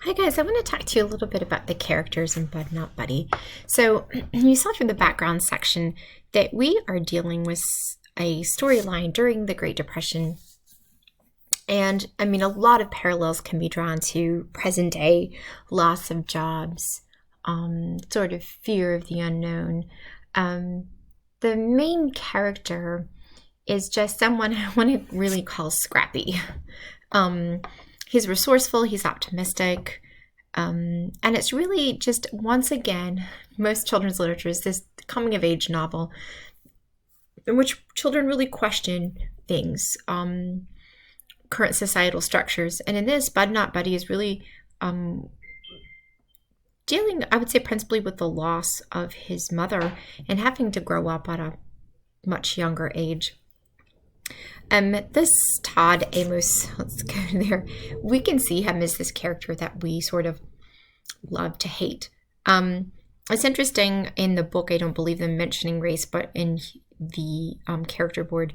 Hi guys, I want to talk to you a little bit about the characters in Bud Not Buddy. So you saw through the background section that we are dealing with a storyline during the Great Depression. And I mean, a lot of parallels can be drawn to present day loss of jobs, sort of fear of the unknown. The main character is just someone I want to really call Scrappy. He's resourceful, he's optimistic, and it's really just, once again, most children's literature is this coming of age novel in which children really question things, current societal structures. And in this, Bud Not Buddy is really dealing, I would say, principally with the loss of his mother and having to grow up at a much younger age. This Todd Amos, let's go there. We can see him as this character that we sort of love to hate. It's interesting in the book, I don't believe them mentioning race, but in the character board,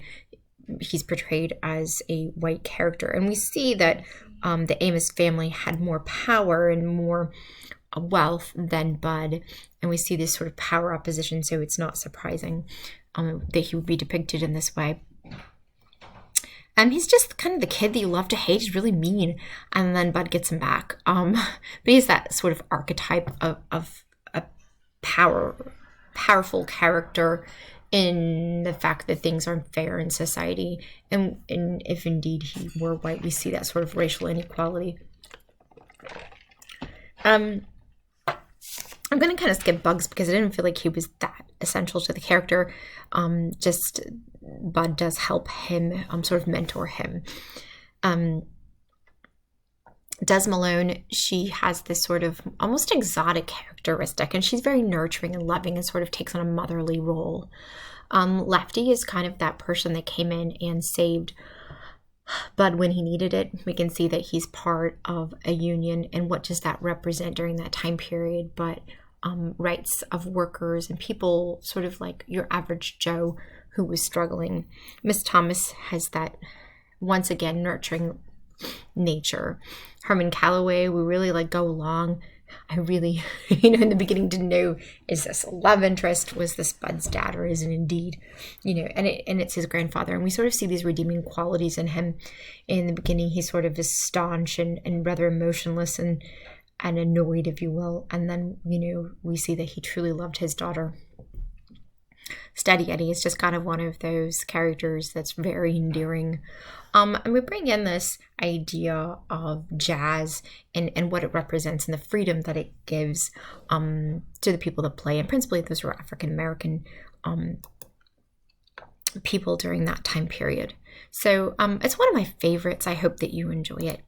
he's portrayed as a white character. And we see that the Amos family had more power and more wealth than Bud. And we see this sort of power opposition, so it's not surprising that he would be depicted in this way. He's just kind of the kid that you love to hate. He's really mean, and then Bud gets him back. But he's that sort of archetype of a powerful character in the fact that things aren't fair in society. And if indeed he were white, we see that sort of racial inequality. I'm going to kind of skip Bugs because I didn't feel like he was that essential to the character. Just Bud does help him, sort of mentor him. Des Malone, she has this sort of almost exotic characteristic, and she's very nurturing and loving and sort of takes on a motherly role. Lefty is kind of that person that came in and saved Bud when he needed it. We can see that he's part of a union, and what does that represent during that time period? But rights of workers and people sort of like your average Joe who was struggling. Miss Thomas has that, once again, nurturing nature. Herman Calloway, we really go along. I really, in the beginning didn't know, is this a love interest? Was this Bud's dad, or is it indeed, and it's his grandfather. And we sort of see these redeeming qualities in him. In the beginning, he sort of is staunch and rather emotionless and annoyed, if you will. And then, we see that he truly loved his daughter. Steady Eddie is just kind of one of those characters that's very endearing. And we bring in this idea of jazz and what it represents and the freedom that it gives to the people that play. And principally, those were African American people during that time period. So it's one of my favorites. I hope that you enjoy it.